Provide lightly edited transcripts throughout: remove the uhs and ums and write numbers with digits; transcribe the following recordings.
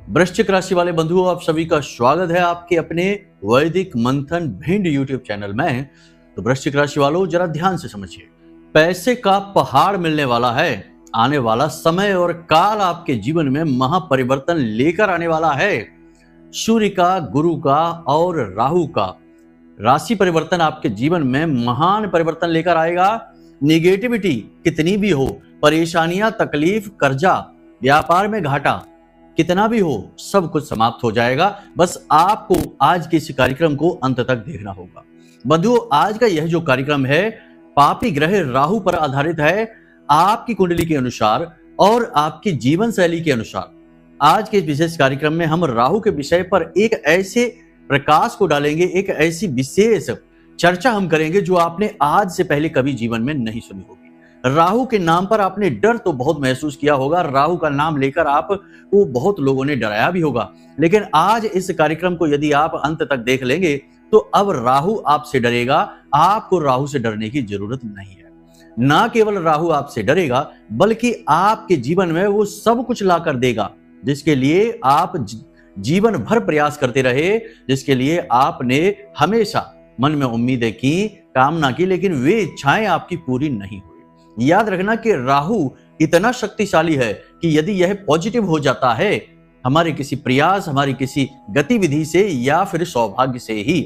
वृश्चिक राशि वाले बंधुओं, आप सभी का स्वागत है आपके अपने वैदिक मंथन भिंड यूट्यूब चैनल में। तो वृश्चिक राशि वालों, जरा ध्यान से समझिए। पैसे का पहाड़ मिलने वाला है। आने वाला समय और काल आपके जीवन में महापरिवर्तन लेकर आने वाला है। सूर्य का, गुरु का और राहु का राशि परिवर्तन आपके जीवन में महान परिवर्तन लेकर आएगा। निगेटिविटी कितनी भी हो, परेशानियां, तकलीफ, कर्जा, व्यापार में घाटा कितना भी हो, सब कुछ समाप्त हो जाएगा। बस आपको आज के इस कार्यक्रम को अंत तक देखना होगा। बंधुओं, आज का यह जो कार्यक्रम है पापी ग्रह राहु पर आधारित है। आपकी कुंडली के अनुसार और आपकी जीवन शैली के अनुसार आज के विशेष कार्यक्रम में हम राहु के विषय पर एक ऐसे प्रकाश को डालेंगे, एक ऐसी विशेष चर्चा हम करेंगे जो आपने आज से पहले कभी जीवन में नहीं सुनी होगी। राहु के नाम पर आपने डर तो बहुत महसूस किया होगा, राहु का नाम लेकर आपको बहुत लोगों ने डराया भी होगा, लेकिन आज इस कार्यक्रम को यदि आप अंत तक देख लेंगे तो अब राहु आपसे डरेगा। आपको राहु से डरने की जरूरत नहीं है। ना केवल राहु आपसे डरेगा, बल्कि आपके जीवन में वो सब कुछ ला कर देगा जिसके लिए आप जीवन भर प्रयास करते रहे, जिसके लिए आपने हमेशा मन में उम्मीदें की, कामना की, लेकिन वे इच्छाएं आपकी पूरी नहीं हुई। याद रखना कि राहु इतना शक्तिशाली है कि यदि यह पॉजिटिव हो जाता है हमारे किसी प्रयास, हमारी किसी गतिविधि से या फिर सौभाग्य से ही,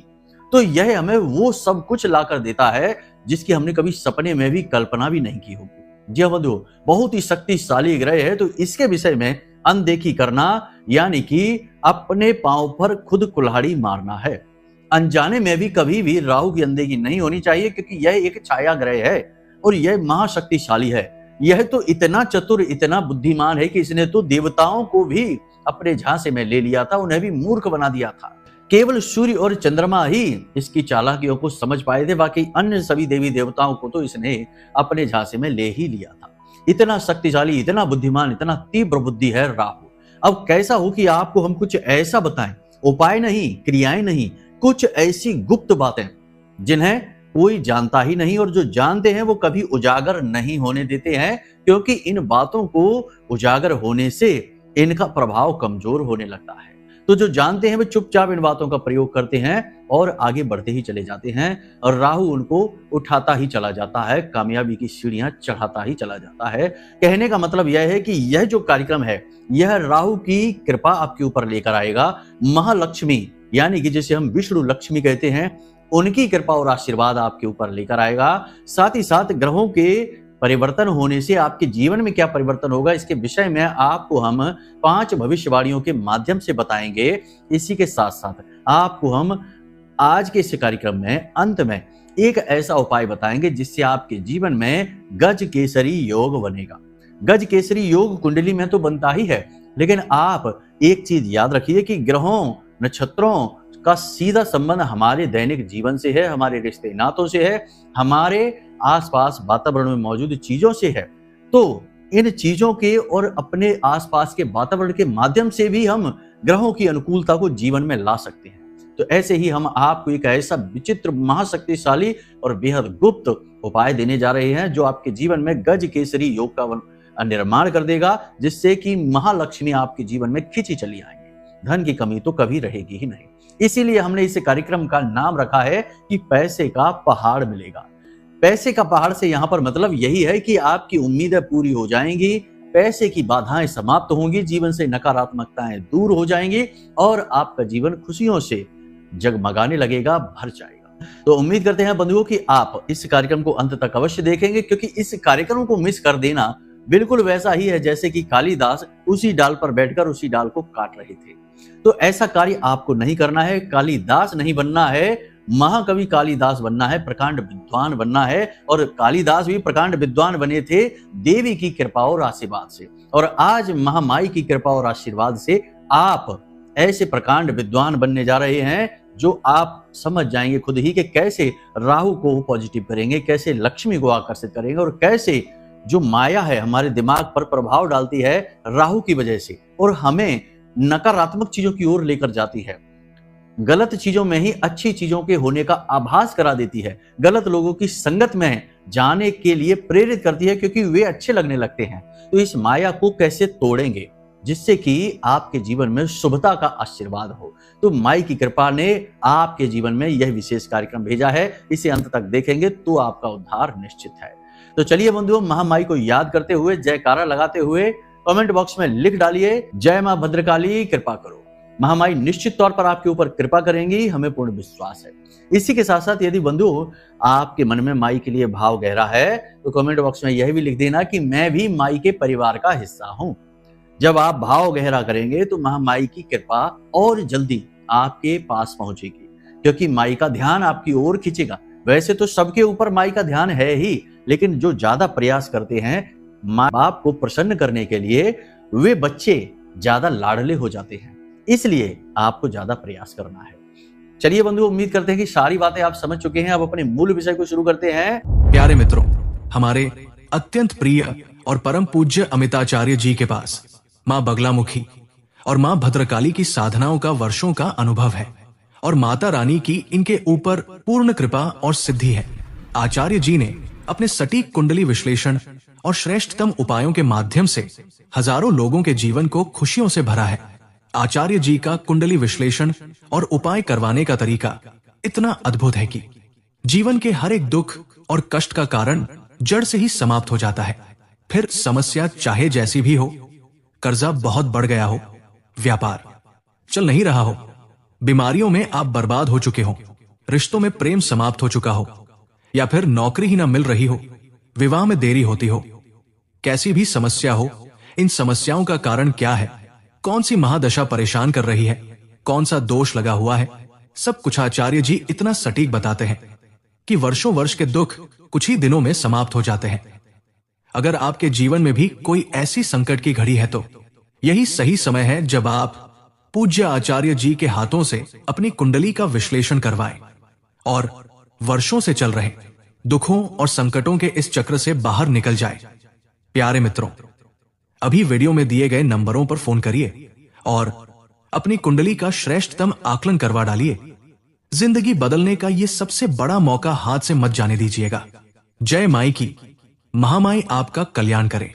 तो यह हमें वो सब कुछ ला कर देता है जिसकी हमने कभी सपने में भी कल्पना भी नहीं की होगी। जी बंधु, बहुत ही शक्तिशाली ग्रह है, तो इसके विषय में अनदेखी करना यानी कि अपने पांव पर खुद कुल्हाड़ी मारना है। अनजाने में भी कभी भी राहु की अनदेखी नहीं होनी चाहिए, क्योंकि यह एक छाया ग्रह है और यह महाशक्तिशाली है। यह तो इतना चतुर, इतना बुद्धिमान है कि इसने तो देवताओं को भी अपने झांसे में ले लिया था, उन्हें भी मूर्ख बना दिया था। केवल सूर्य और चंद्रमा ही इसकी चालाकियों को समझ पाए थे, बाकी अन्य सभी देवी देवताओं को तो इसने अपने झांसे में ले ही लिया था। इतना शक्तिशाली, इतना बुद्धिमान, इतना तीव्र बुद्धि है राहु। अब कैसा हो कि आपको हम कुछ ऐसा बताएं, उपाय नहीं, क्रियाएं नहीं, कुछ ऐसी गुप्त बातें जिन्हें कोई जानता ही नहीं, और जो जानते हैं वो कभी उजागर नहीं होने देते हैं, क्योंकि इन बातों को उजागर होने से इनका प्रभाव कमजोर होने लगता है। तो जो जानते हैं वे चुपचाप इन बातों का प्रयोग करते हैं और आगे बढ़ते ही चले जाते हैं, और राहु उनको उठाता ही चला जाता है, कामयाबी की सीढ़ियां चढ़ाता ही चला जाता है। कहने का मतलब यह है कि यह जो कार्यक्रम है यह राहु की कृपा आपके ऊपर लेकर आएगा। महालक्ष्मी यानी कि जिसे हम विष्णु लक्ष्मी कहते हैं, उनकी कृपा और आशीर्वाद आपके ऊपर लेकर आएगा। साथ ही साथ ग्रहों के परिवर्तन होने से आपके जीवन में क्या परिवर्तन होगा, इसके विषय में आपको हम 5 भविष्यवाणियों के माध्यम से बताएंगे। इसी के साथ साथ आपको हम आज के इस कार्यक्रम में अंत में एक ऐसा उपाय बताएंगे जिससे आपके जीवन में गज केसरी योग बनेगा। गज केसरी योग कुंडली में तो बनता ही है, लेकिन आप एक चीज याद रखिए कि ग्रहों, नक्षत्रों का सीधा संबंध हमारे दैनिक जीवन से है, हमारे रिश्ते नातों से है, हमारे आसपास वातावरण में मौजूद चीजों से है। तो इन चीजों के और अपने आसपास के वातावरण के माध्यम से भी हम ग्रहों की अनुकूलता को जीवन में ला सकते हैं। तो ऐसे ही हम आपको एक ऐसा विचित्र, महाशक्तिशाली और बेहद गुप्त उपाय देने जा रहे हैं जो आपके जीवन में गज केसरी योग का निर्माण कर देगा, जिससे कि महालक्ष्मी आपके जीवन में खिंची चली आएंगी। धन की कमी तो कभी रहेगी ही नहीं। इसीलिए हमने इस कार्यक्रम का नाम रखा है कि पैसे का पहाड़ मिलेगा। पैसे का पहाड़ से यहाँ पर मतलब यही है कि आपकी उम्मीदें पूरी हो जाएंगी, पैसे की बाधाएं समाप्त होंगी, जीवन से नकारात्मकताएं दूर हो जाएंगी और आपका जीवन खुशियों से जगमगाने लगेगा, भर जाएगा। तो उम्मीद करते हैं बंधुओं कि आप इस कार्यक्रम को अंत तक अवश्य देखेंगे, क्योंकि इस कार्यक्रम को मिस कर देना बिल्कुल वैसा ही है जैसे कि कालिदास उसी डाल पर बैठकर उसी डाल को काट रहे थे। तो ऐसा कार्य आपको नहीं करना है। कालिदास नहीं बनना है, महाकवि कालिदास बनना है, प्रकांड विद्वान बनना है। और कालिदास भी प्रकांड विद्वान बने थे देवी की कृपा और आशीर्वाद से, और आज महामाई की कृपा और आशीर्वाद से आप ऐसे प्रकांड विद्वान बनने जा रहे हैं जो आप समझ जाएंगे खुद ही कि कैसे राहु को पॉजिटिव करेंगे, कैसे लक्ष्मी को आकर्षित करेंगे, और कैसे जो माया है हमारे दिमाग पर प्रभाव डालती है राहु की वजह से और हमें नकारात्मक चीजों की ओर लेकर जाती है, गलत चीजों में ही अच्छी चीजों के होने का आभास करा देती है, गलत लोगों की संगत में जाने के लिए प्रेरित करती है क्योंकि वे अच्छे लगने लगते हैं। तो इस माया को कैसे तोड़ेंगे, जिससे कि आपके जीवन में शुभता का आशीर्वाद हो। तो माई की कृपा ने आपके जीवन में यह विशेष कार्यक्रम भेजा है, इसे अंत तक देखेंगे तो आपका उद्धार निश्चित है। तो चलिए बंधुओं, महामाई को याद करते हुए, जयकारा लगाते हुए कमेंट बॉक्स में लिख डालिए, जय मां भद्रकाली कृपा करो। महामाई निश्चित तौर पर आपके ऊपर कृपा करेंगी, हमें पूर्ण विश्वास है। इसी के साथ साथ यदि बंधु आपके मन में माई के लिए भाव गहरा है तो कमेंट बॉक्स में यह भी लिख देना कि मैं भी माई के परिवार का हिस्सा हूं। जब आप भाव गहरा करेंगे तो महामाई की कृपा और जल्दी आपके पास पहुंचेगी, क्योंकि माई का ध्यान आपकी ओर खींचेगा। वैसे तो सबके ऊपर माई का ध्यान है ही, लेकिन जो ज्यादा प्रयास करते हैं माँ बाप को प्रसन्न करने के लिए, वे बच्चे ज्यादा लाडले हो जाते हैं। इसलिए आपको ज्यादा प्रयास करना है। चलिए बंधु, उम्मीद करते हैं कि सारी बातें आप समझ चुके हैं। अब अपने मूल विषय को शुरू करते हैं। प्यारे मित्रों, हमारे अत्यंत प्रिय और परम पूज्य अमिताचार्य जी के पास माँ बगलामुखी और माँ भद्रकाली की साधनाओं का वर्षों का अनुभव है और माता रानी की इनके ऊपर पूर्ण कृपा और सिद्धि है। आचार्य जी ने अपने सटीक कुंडली विश्लेषण और श्रेष्ठतम उपायों के माध्यम से हजारों लोगों के जीवन को खुशियों से भरा है। आचार्य जी का कुंडली विश्लेषण और उपाय करवाने का तरीका इतना अद्भुत है कि जीवन के हर एक दुख और कष्ट का कारण जड़ से ही समाप्त हो जाता है। फिर समस्या चाहे जैसी भी हो, कर्जा बहुत बढ़ गया हो, व्यापार चल नहीं रहा हो, बीमारियों में आप बर्बाद हो चुके हो, रिश्तों में प्रेम समाप्त हो चुका हो, या फिर नौकरी ही ना मिल रही हो, विवाह में देरी होती हो, कैसी भी समस्या हो, इन समस्याओं का कारण क्या है, कौन सी महादशा परेशान कर रही है, कौन सा दोष लगा हुआ है, सब कुछ आचार्य जी इतना सटीक बताते हैं कि वर्षों वर्ष के दुख कुछ ही दिनों में समाप्त हो जाते हैं। अगर आपके जीवन में भी कोई ऐसी संकट की घड़ी है तो यही सही समय है जब आप पूज्य आचार्य जी के हाथों से अपनी कुंडली का विश्लेषण करवाएं और वर्षों से चल रहे दुखों और संकटों के इस चक्र से बाहर निकल जाए। प्यारे मित्रों, अभी वीडियो में दिए गए नंबरों पर फोन करिए और अपनी कुंडली का श्रेष्ठतम आकलन करवा डालिए। जिंदगी बदलने का यह सबसे बड़ा मौका हाथ से मत जाने दीजिएगा। जय माई की, महामाई आपका कल्याण करे।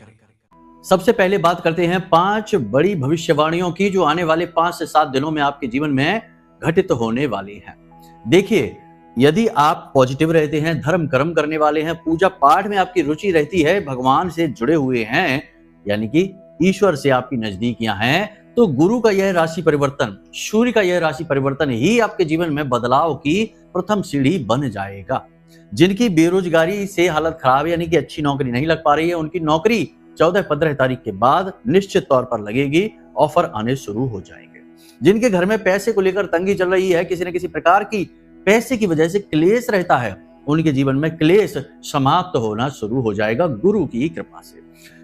सबसे पहले बात करते हैं 5 बड़ी भविष्यवाणियों की, जो आने वाले 5 से 7 दिनों में आपके जीवन में घटित होने वाली हैं। देखिए, यदि आप पॉजिटिव रहते हैं, धर्म कर्म करने वाले हैं, पूजा पाठ में आपकी रुचि रहती है, भगवान से जुड़े हुए हैं, यानी कि ईश्वर से आपकी नजदीकियां हैं, तो गुरु का यह राशि परिवर्तन, सूर्य का यह राशि परिवर्तन ही आपके जीवन में बदलाव की प्रथम सीढ़ी बन जाएगा। जिनकी बेरोजगारी से हालत खराब, यानी कि अच्छी नौकरी नहीं लग पा रही है, उनकी नौकरी 14-15 तारीख के बाद निश्चित तौर पर लगेगी, ऑफर आने शुरू हो जाएंगे। जिनके घर में पैसे को लेकर तंगी चल रही है, किसी न किसी प्रकार की पैसे की वजह से क्लेश रहता है, उनके जीवन में क्लेश समाप्त होना शुरू हो जाएगा गुरु की कृपा से।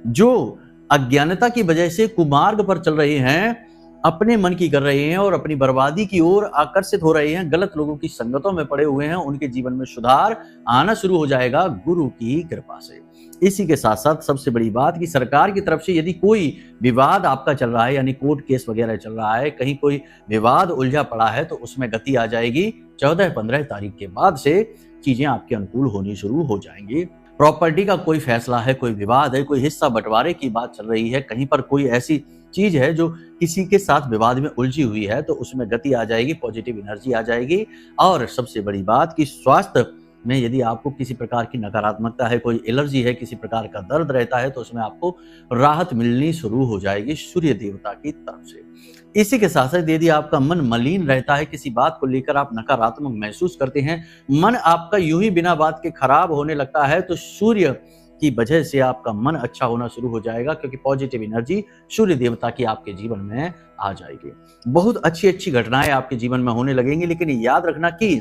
जो अज्ञानता की वजह से कुमार्ग पर चल रहे हैं, अपने मन की कर रहे हैं और अपनी बर्बादी की ओर आकर्षित हो रहे हैं, गलत लोगों की संगतों में पड़े हुए हैं, उनके जीवन में सुधार आना शुरू हो जाएगा गुरु की कृपा से। इसी के साथ साथ सबसे बड़ी बात कि सरकार की तरफ से यदि कोई विवाद आपका चल रहा है, यानी कोर्ट केस वगैरह चल रहा है, कहीं कोई विवाद उलझा पड़ा है, तो उसमें गति आ जाएगी। 14-15 तारीख के बाद से चीजें आपके अनुकूल होनी शुरू हो जाएंगी। प्रॉपर्टी का कोई फैसला है, कोई विवाद है, कोई हिस्सा बंटवारे की बात चल रही है, कहीं पर कोई ऐसी चीज है जो किसी के साथ विवाद में उलझी हुई है, तो उसमें गति आ जाएगी, पॉजिटिव एनर्जी आ जाएगी। और सबसे बड़ी बात कि स्वास्थ्य में यदि आपको किसी प्रकार की नकारात्मकता है, कोई एलर्जी है, किसी प्रकार का दर्द रहता है, तो उसमें आपको राहत मिलनी शुरू हो जाएगी सूर्य देवता की तरफ से। इसी के साथ साथ यदि आपका मन मलिन रहता है, किसी बात को लेकर आप नकारात्मक महसूस करते हैं, मन आपका यूं ही बिना बात के खराब होने लगता है, तो सूर्य की वजह से आपका मन अच्छा होना शुरू हो जाएगा, क्योंकि पॉजिटिव एनर्जी सूर्य देवता की आपके जीवन में आ जाएगी। बहुत अच्छी अच्छी घटनाएं आपके जीवन में होने लगेंगी, लेकिन याद रखना कि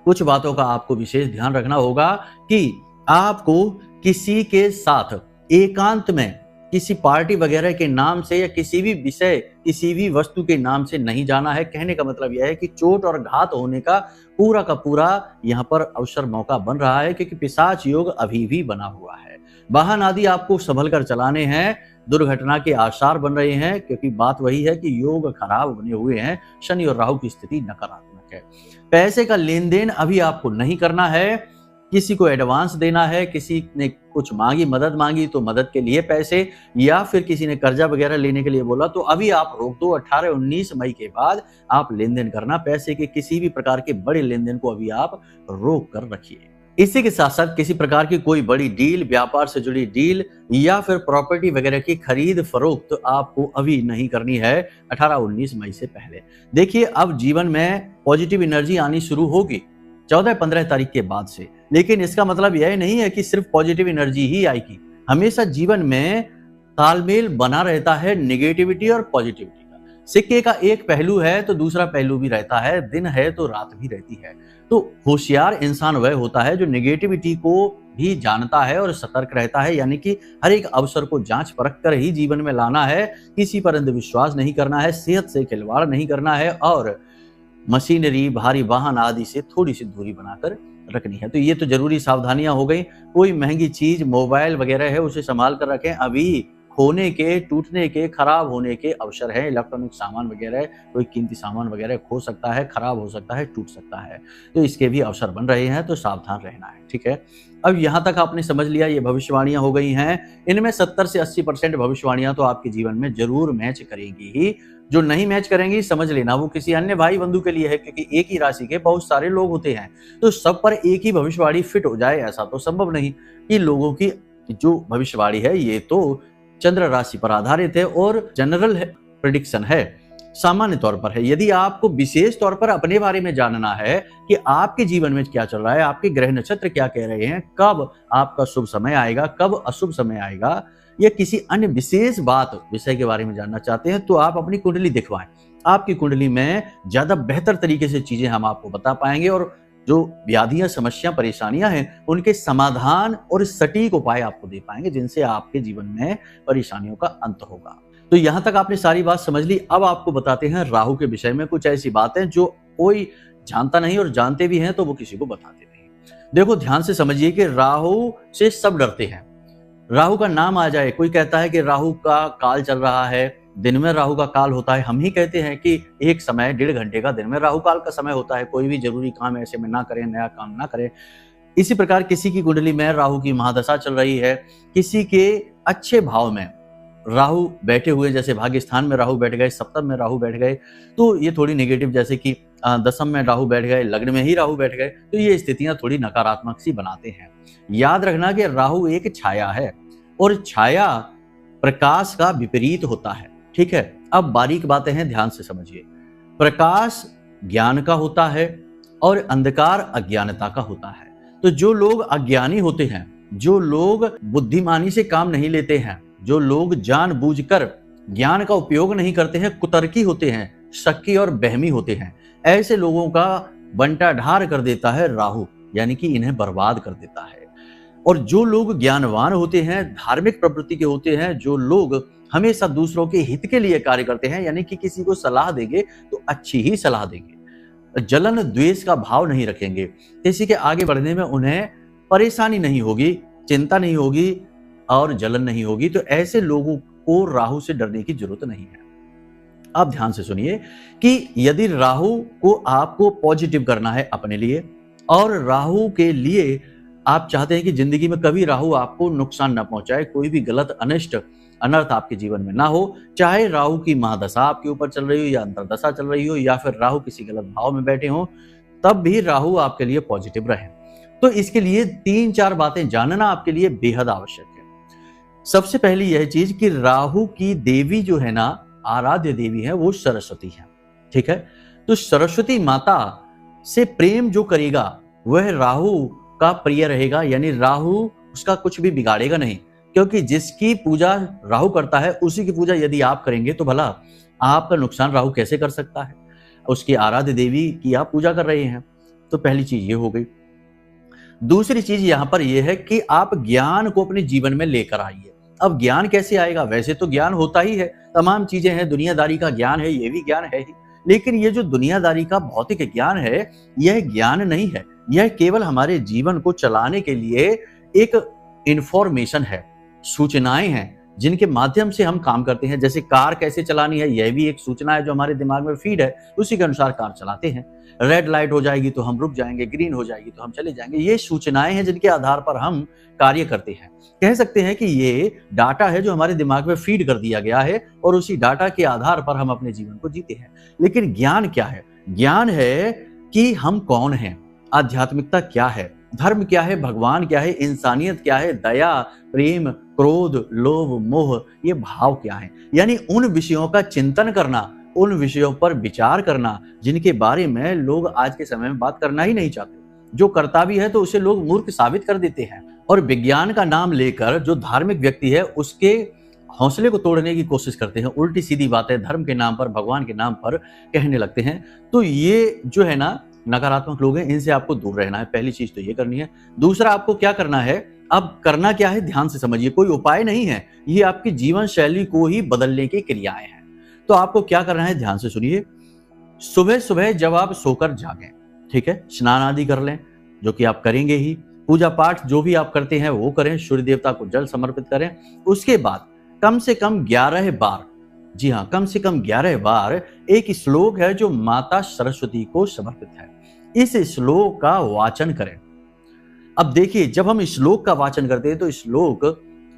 कुछ बातों का आपको विशेष ध्यान रखना होगा कि आपको किसी के साथ एकांत में किसी पार्टी वगैरह के नाम से या किसी भी विषय, किसी भी वस्तु के नाम से नहीं जाना है। कहने का मतलब यह है कि चोट और घात होने का पूरा यहाँ पर अवसर मौका बन रहा है, क्योंकि पिशाच योग अभी भी बना हुआ है। वाहन आदि आपको संभल कर चलाने हैं, दुर्घटना के आसार बन रहे हैं, क्योंकि बात वही है कि योग खराब बने हुए हैं, शनि और राहु की स्थिति नकारात्मक है। पैसे का लेन देन अभी आपको नहीं करना है, किसी को एडवांस देना है, किसी ने कुछ मांगी, मदद मांगी तो मदद के लिए पैसे, या फिर किसी ने कर्जा वगैरह लेने के लिए बोला, तो अभी आप रोक दो। 18-19 मई के बाद आप लेन देन करना, पैसे के किसी भी प्रकार के बड़े लेन देन को अभी आप रोक कर रखिए। इसी के साथ साथ किसी प्रकार की कोई बड़ी डील, व्यापार से जुड़ी डील या फिर प्रॉपर्टी वगैरह की खरीद फरोख्त तो आपको अभी नहीं करनी है 18-19 मई से पहले। देखिए, अब जीवन में पॉजिटिव एनर्जी आनी शुरू होगी 14-15 तारीख के बाद से, लेकिन इसका मतलब यह नहीं है कि सिर्फ पॉजिटिव एनर्जी ही आएगी। हमेशा जीवन में तालमेल बना रहता है नेगेटिविटी और पॉजिटिविटी का। सिक्के का एक पहलू है तो दूसरा पहलू भी रहता है, दिन है तो रात भी रहती है। तो होशियार इंसान वह होता है जो नेगेटिविटी को भी जानता है और सतर्क रहता है, यानी कि हर एक अवसर को जांच परख कर ही जीवन में लाना है। किसी पर अंधविश्वास नहीं करना है, सेहत से खिलवाड़ नहीं करना है और मशीनरी, भारी वाहन आदि से थोड़ी सी दूरी बनाकर रखनी है। तो ये तो जरूरी सावधानियां हो गई। कोई महंगी चीज, मोबाइल वगैरह है, उसे संभाल कर रखें। अभी खोने के, टूटने के, खराब होने के अवसर है। इलेक्ट्रॉनिक सामान वगैरह, कोई कीमती सामान वगैरह खो सकता है, खराब हो सकता है, टूट सकता है, तो इसके भी अवसर बन रहे हैं, तो सावधान रहना है। ठीक है, अब यहाँ तक आपने समझ लिया, ये भविष्यवाणियां हो गई हैं। इनमें 70 से 80% भविष्यवाणियां तो आपके जीवन में जरूर मैच करेंगी ही। जो नहीं मैच करेंगी, समझ लेना वो किसी अन्य भाई बंधु के लिए है, क्योंकि एक ही राशि के बहुत सारे लोग होते हैं, तो सब पर एक ही भविष्यवाणी फिट हो जाए ऐसा तो संभव नहीं। कि लोगों की जो भविष्यवाणी है ये तो चंद्र राशि पर आधारित है और जनरल प्रेडिक्शन है, सामान्य तौर पर है। यदि आपको विशेष तौर पर अपने बारे में जानना है कि आपके जीवन में क्या चल रहा है, आपके ग्रह नक्षत्र क्या कह रहे हैं, कब आपका शुभ समय आएगा, कब अशुभ समय आएगा, या किसी अन्य विशेष विषय के बारे में जानना चाहते हैं, तो आप अपनी कुंडली दिखवाएं। आपकी कुंडली में ज्यादा बेहतर तरीके से चीजें हम आपको बता पाएंगे और जो व्याधियां, समस्या, परेशानियां हैं, उनके समाधान और सटीक उपाय आपको दे पाएंगे, जिनसे आपके जीवन में परेशानियों का अंत होगा। तो यहां तक आपने सारी बात समझ ली। अब आपको बताते हैं राहु के विषय में कुछ ऐसी बातें जो कोई जानता नहीं, और जानते भी हैं तो वो किसी को बताते नहीं। देखो, ध्यान से समझिए कि राहु से सब डरते हैं। राहु का नाम आ जाए, कोई कहता है कि राहु का काल चल रहा है, दिन में राहु का काल होता है। हम ही कहते हैं कि एक समय 1.5 घंटे का दिन में राहु काल का समय होता है। कोई भी जरूरी काम ऐसे में ना करें, नया काम ना करें। इसी प्रकार किसी की कुंडली में राहु की महादशा चल रही है, किसी के अच्छे भाव में राहु बैठे हुए, जैसे भाग्य स्थान में राहु बैठ गए, सप्तम में राहु बैठ गए, तो ये थोड़ी नेगेटिव, जैसे कि दशम में राहु बैठ गए, लग्न में ही राहु बैठ गए, तो ये स्थितियां थोड़ी नकारात्मक सी बनाते हैं। याद रखना कि राहु एक छाया है और छाया प्रकाश का विपरीत होता है। ठीक है, अब बारीक बातें हैं, ध्यान से समझिए। प्रकाश ज्ञान का होता है और अंधकार अज्ञानता का होता है। तो जो लोग अज्ञानी होते हैं, जो लोग बुद्धिमानी से काम नहीं लेते हैं, जो लोग जानबूझकर ज्ञान का उपयोग नहीं करते हैं, कुतर्की होते हैं, शक्की और बहमी होते हैं, ऐसे लोगों का बंटाढार कर देता है राहु, यानी कि इन्हें बर्बाद कर देता है। और जो लोग ज्ञानवान होते हैं, धार्मिक प्रवृत्ति के होते हैं, जो लोग हमेशा दूसरों के हित के लिए कार्य करते हैं, यानी कि किसी को सलाह देंगे तो अच्छी ही सलाह देंगे, जलन द्वेष का भाव नहीं रखेंगे, किसी के आगे बढ़ने में उन्हें परेशानी नहीं होगी, चिंता नहीं होगी और जलन नहीं होगी, तो ऐसे लोगों को राहु से डरने की जरूरत नहीं है। आप ध्यान से सुनिए कि यदि राहु को आपको पॉजिटिव करना है अपने लिए, और राहु के लिए आप चाहते हैं कि जिंदगी में कभी राहु आपको नुकसान ना पहुंचाए, कोई भी गलत, अनिष्ट, अनर्थ आपके जीवन में ना हो, चाहे राहु की महादशा आपके ऊपर चल रही हो या अंतरदशा चल रही हो, या फिर राहु किसी गलत भाव में बैठे हो, तब भी राहु आपके लिए पॉजिटिव रहे। तो इसके लिए 3-4 बातें जानना आपके लिए बेहद आवश्यक है। सबसे पहली यह चीज कि राहु की देवी जो है ना, आराध्य देवी है, वो सरस्वती है। ठीक है, तो सरस्वती माता से प्रेम जो करेगा वह राहु का प्रिय रहेगा, यानी राहु उसका कुछ भी बिगाड़ेगा नहीं, क्योंकि जिसकी पूजा राहु करता है उसी की पूजा यदि आप करेंगे तो भला आपका नुकसान राहु कैसे कर सकता है। उसकी आराध्य देवी की आप पूजा कर रहे हैं, तो पहली चीज ये हो गई। दूसरी चीज यहां पर यह है कि आप ज्ञान को अपने जीवन में लेकर आइए। अब ज्ञान कैसे आएगा? वैसे तो ज्ञान होता ही है, तमाम चीजें हैं, दुनियादारी का ज्ञान है, ये भी ज्ञान है ही, लेकिन ये जो दुनियादारी का भौतिक ज्ञान है, यह ज्ञान नहीं है, यह केवल हमारे जीवन को चलाने के लिए एक इंफॉर्मेशन है, सूचनाएं हैं, जिनके माध्यम से हम काम करते हैं। जैसे कार कैसे चलानी है, यह भी एक सूचना है जो हमारे दिमाग में फीड है, उसी के अनुसार कार चलाते हैं। रेड लाइट हो जाएगी तो हम रुक जाएंगे, ग्रीन हो जाएगी तो हम चले जाएंगे। ये सूचनाएं हैं जिनके आधार पर हम कार्य करते हैं। कह सकते हैं कि ये डाटा है जो हमारे दिमाग में फीड कर दिया गया है और उसी डाटा के आधार पर हम अपने जीवन को जीते हैं। लेकिन ज्ञान क्या है? ज्ञान है कि हम कौन हैं, आध्यात्मिकता क्या है, धर्म क्या है, भगवान क्या है, इंसानियत क्या है, दया, प्रेम, क्रोध, लोभ, मोह, ये भाव क्या है। यानी उन विषयों का चिंतन करना, उन विषयों पर विचार करना जिनके बारे में लोग आज के समय में बात करना ही नहीं चाहते। जो करता भी है तो उसे लोग मूर्ख साबित कर देते हैं। और विज्ञान का नाम लेकर जो धार्मिक व्यक्ति है उसके हौसले को तोड़ने की कोशिश करते हैं, उल्टी सीधी बातें धर्म के नाम पर, भगवान के नाम पर कहने लगते हैं। तो ये जो है ना नकारात्मक लोग हैं, इनसे आपको दूर रहना है। पहली चीज तो ये करनी है। दूसरा, आपको क्या करना है? अब करना क्या है ध्यान से समझिए, कोई उपाय नहीं है, ये आपकी जीवन शैली को ही बदलने की क्रियाएं हैं। तो आपको क्या करना है ध्यान से सुनिए। सुबह सुबह जब आप सोकर जागें, ठीक है, स्नान आदि कर लें, जो कि आप करेंगे ही। पूजा पाठ जो भी आप करते हैं वो करें, सूर्य देवता को जल समर्पित करें। उसके बाद कम से कम 11 बार, जी हाँ, कम से कम 11 बार एक श्लोक है जो माता सरस्वती को समर्पित है, इस श्लोक का वाचन करें। अब देखिए, जब हम श्लोक का वाचन करते हैं तो श्लोक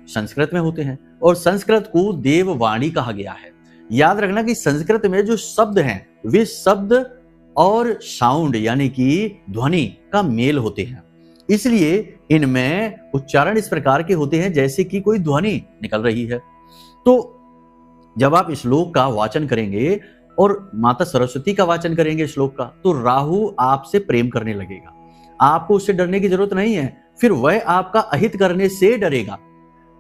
संस्कृत में होते हैं और संस्कृत को देववाणी कहा गया है। याद रखना कि संस्कृत में जो शब्द हैं वे शब्द और साउंड यानी कि ध्वनि का मेल होते हैं, इसलिए इनमें उच्चारण इस प्रकार के होते हैं जैसे कि कोई ध्वनि निकल रही है। तो जब आप श्लोक का वाचन करेंगे और माता सरस्वती का वाचन करेंगे श्लोक का, तो राहु आपसे प्रेम करने लगेगा। आपको उससे डरने की जरूरत नहीं है, फिर वह आपका अहित करने से डरेगा।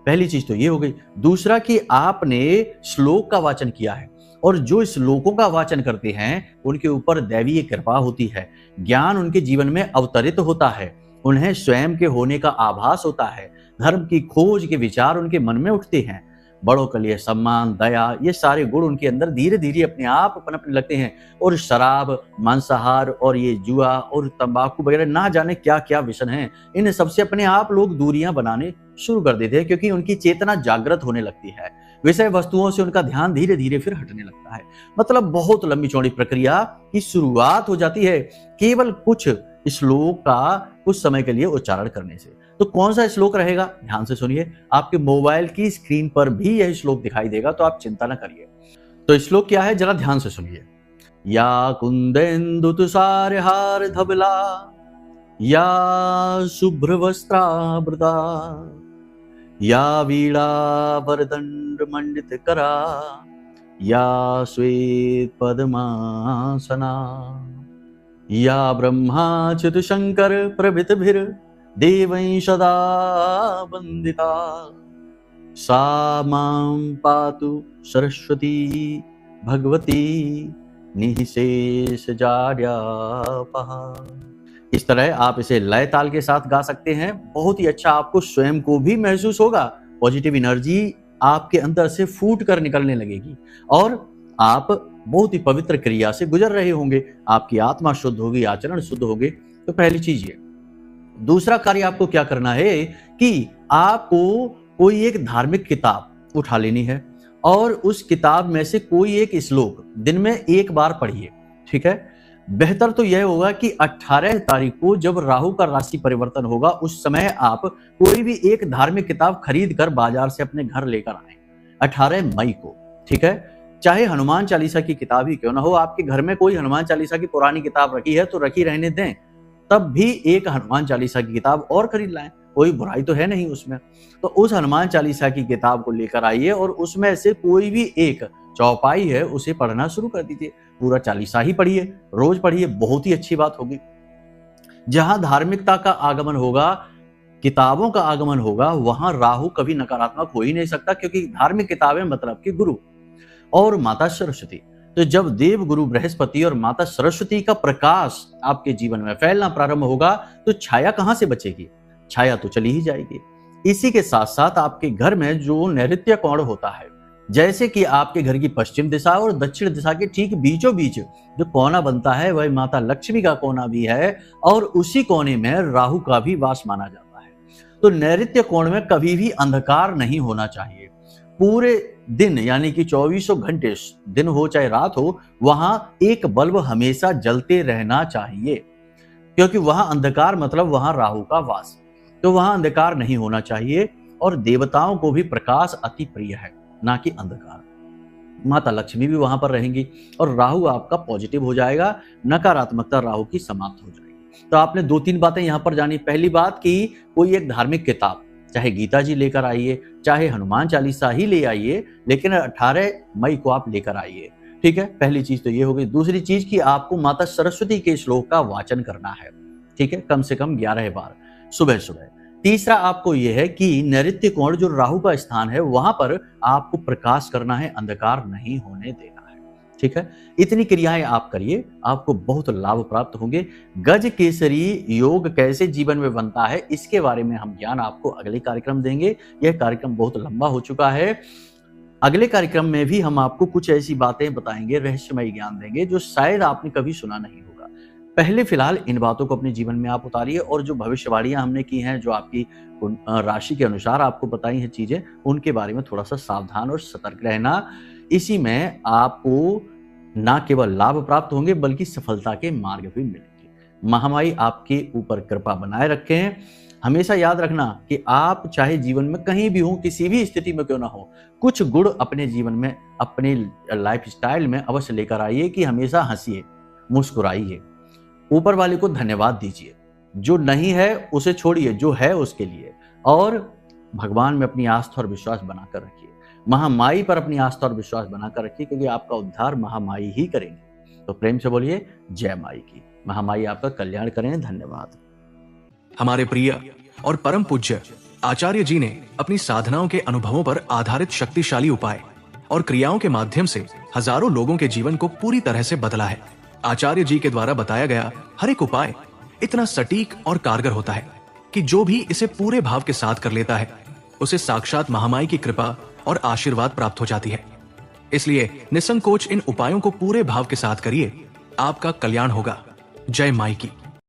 पहली चीज तो ये हो गई। दूसरा कि आपने श्लोक का वाचन किया है और जो श्लोकों का वाचन करते हैं उनके ऊपर दैवीय कृपा होती है, ज्ञान उनके जीवन में अवतरित होता है, उन्हें स्वयं के होने का आभास होता है, धर्म की खोज के विचार उनके मन में उठते हैं, बड़ों के लिए सम्मान, दया, ये सारे गुण उनके अंदर धीरे धीरे अपने आप पनपने लगते हैं। और शराब, मांसाहार और ये जुआ और तंबाकू वगैरह ना जाने क्या क्या व्यसन हैं, इन सबसे अपने आप लोग दूरियां बनाने शुरू कर देते हैं, क्योंकि उनकी चेतना जागृत होने लगती है। विषय वस्तुओं से उनका ध्यान धीरे धीरे फिर हटने लगता है। मतलब बहुत लंबी चौड़ी प्रक्रिया की शुरुआत हो जाती है केवल कुछ श्लोक का कुछ समय के लिए उच्चारण करने से। तो कौन सा श्लोक रहेगा ध्यान से सुनिए। आपके मोबाइल की स्क्रीन पर भी यह श्लोक दिखाई देगा, तो आप चिंता न करिए। तो श्लोक क्या है जरा ध्यान से सुनिए। या कुंदेन्दु तुषारहार धवला, या शुभ्र वस्त्रावृता, या वीणा वरदंड मंडित करा, या श्वेत पद्मासना, या ब्रह्माच्युत शंकर प्रभृतिभिर देवैः सदा वंदिता, सा मां पातु सरस्वती भगवती निःशेष जाड्यापहा। इस तरह आप इसे लय ताल के साथ गा सकते हैं। बहुत ही अच्छा आपको स्वयं को भी महसूस होगा, पॉजिटिव एनर्जी आपके अंदर से फूट कर निकलने लगेगी और आप बहुत ही पवित्र क्रिया से गुजर रहे होंगे। आपकी आत्मा शुद्ध होगी, आचरण शुद्ध होगे। तो पहली चीज ये। दूसरा कार्य आपको क्या करना है कि आपको कोई एक धार्मिक किताब उठा लेनी है और उस किताब में से कोई एक श्लोक दिन में एक बार पढ़िए, ठीक है। बेहतर तो यह होगा कि 18 तारीख को जब राहु का राशि परिवर्तन होगा उस समय आप कोई भी एक धार्मिक किताब खरीद कर बाजार से अपने घर लेकर आए 18 मई को, ठीक है। चाहे हनुमान चालीसा की किताब ही क्यों ना हो, आपके घर में कोई हनुमान चालीसा की पुरानी किताब रखी है तो रखी रहने दें, तब भी एक हनुमान चालीसा की किताब और खरीद लाएं, कोई बुराई तो है नहीं उसमें। तो उस हनुमान चालीसा की किताब को लेकर आइए और उसमें से कोई भी एक चौपाई है उसे पढ़ना शुरू कर दीजिए। पूरा चालीसा ही पढ़िए, रोज पढ़िए, बहुत ही अच्छी बात होगी। जहां धार्मिकता का आगमन होगा, किताबों का आगमन होगा, वहां राहु कभी नकारात्मक हो ही नहीं सकता, क्योंकि धार्मिक किताबें मतलब कि गुरु और माता सरस्वती। तो जब देव गुरु बृहस्पति और माता सरस्वती का प्रकाश आपके जीवन में फैलना प्रारंभ होगा तो छाया कहां से बचेगी? छाया तो चली ही जाएगी। इसी के साथ साथ आपके घर में जो नैऋत्य कोण होता है, जैसे कि आपके घर की पश्चिम दिशा और दक्षिण दिशा के ठीक बीचों बीच जो कोना बनता है वह माता लक्ष्मी का कोना भी है और उसी कोने में राहु का भी वास माना जाता है। तो नैऋत्य कोण में कभी भी अंधकार नहीं होना चाहिए। पूरे दिन यानी कि 24 घंटे, दिन हो चाहे रात हो, वहां एक बल्ब हमेशा जलते रहना चाहिए, क्योंकि वहां अंधकार मतलब वहां राहु का वास, तो वहां अंधकार नहीं होना चाहिए। और देवताओं को भी प्रकाश अति प्रिय है, ना कि अंधकार। माता लक्ष्मी भी वहां पर रहेंगी और राहु आपका पॉजिटिव हो जाएगा, नकारात्मकता राहु की समाप्त हो जाएगी। तो आपने 2-3 बातें यहां पर जानी। पहली बात कि कोई एक धार्मिक किताब, चाहे गीता जी लेकर आइए, चाहे हनुमान चालीसा ही ले आइए, लेकिन 18 मई को आप लेकर आइए, ठीक है। पहली चीज तो ये हो गई। दूसरी चीज कि आपको माता सरस्वती के श्लोक का वाचन करना है, ठीक है, कम से कम 11 बार सुबह सुबह। तीसरा आपको यह है कि नैऋत्य कोण जो राहु का स्थान है वहां पर आपको प्रकाश करना है, अंधकार नहीं होने देना है, ठीक है। इतनी क्रियाएं आप करिए, आपको बहुत लाभ प्राप्त होंगे। गज केसरी योग कैसे जीवन में बनता है, इसके बारे में हम ज्ञान आपको अगले कार्यक्रम देंगे। यह कार्यक्रम बहुत लंबा हो चुका है। अगले कार्यक्रम में भी हम आपको कुछ ऐसी बातें बताएंगे, रहस्यमय ज्ञान देंगे जो शायद आपने कभी सुना नहीं होगा। पहले फिलहाल इन बातों को अपने जीवन में आप उतारिए, और जो भविष्यवाणियां हमने की हैं, जो आपकी राशि के अनुसार आपको बताई हैं चीजें, उनके बारे में थोड़ा सा सावधान और सतर्क रहना। इसी में आपको ना केवल लाभ प्राप्त होंगे बल्कि सफलता के मार्ग भी मिलेंगे। महामाई आपके ऊपर कृपा बनाए रखें। हमेशा याद रखना कि आप चाहे जीवन में कहीं भी हो, किसी भी स्थिति में क्यों ना हो, कुछ गुण अपने जीवन में, अपने लाइफ स्टाइल में अवश्य लेकर आइए कि हमेशा हंसिए, मुस्कुराइए, ऊपर वाले को धन्यवाद दीजिए। जो नहीं है उसे छोड़िए, जो है उसके लिए, और भगवान में अपनी आस्था और विश्वास बनाकर रखिए। महामाई पर अपनी आस्था और विश्वास बनाकर रखिए, क्योंकि आपका उद्धार महामाई ही करेंगे। तो प्रेम से बोलिए जय माई की। महामाई आपका कल्याण करें। धन्यवाद। हमारे प्रिय और परम पूज्य आचार्य जी ने अपनी साधनाओं के अनुभवों पर आधारित शक्तिशाली उपाय और क्रियाओं के माध्यम से हजारों लोगों के जीवन को पूरी तरह से बदला है। आचार्य जी के द्वारा बताया गया हर एक उपाय इतना सटीक और कारगर होता है कि जो भी इसे पूरे भाव के साथ कर लेता है, उसे साक्षात महामाई की कृपा और आशीर्वाद प्राप्त हो जाती है। इसलिए निसंकोच इन उपायों को पूरे भाव के साथ करिए, आपका कल्याण होगा। जय माई की।